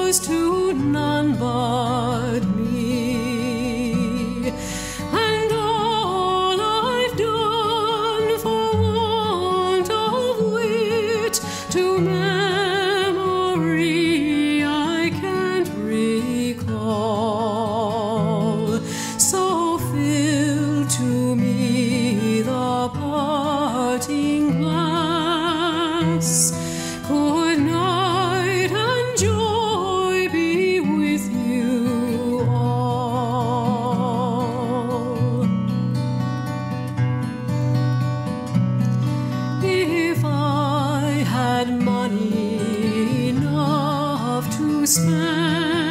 was to none but me, and all I've done for want of wit to memory I can't recall. So fill to me the parting glass. Good night and joy be with you all. If I had money enough to spend,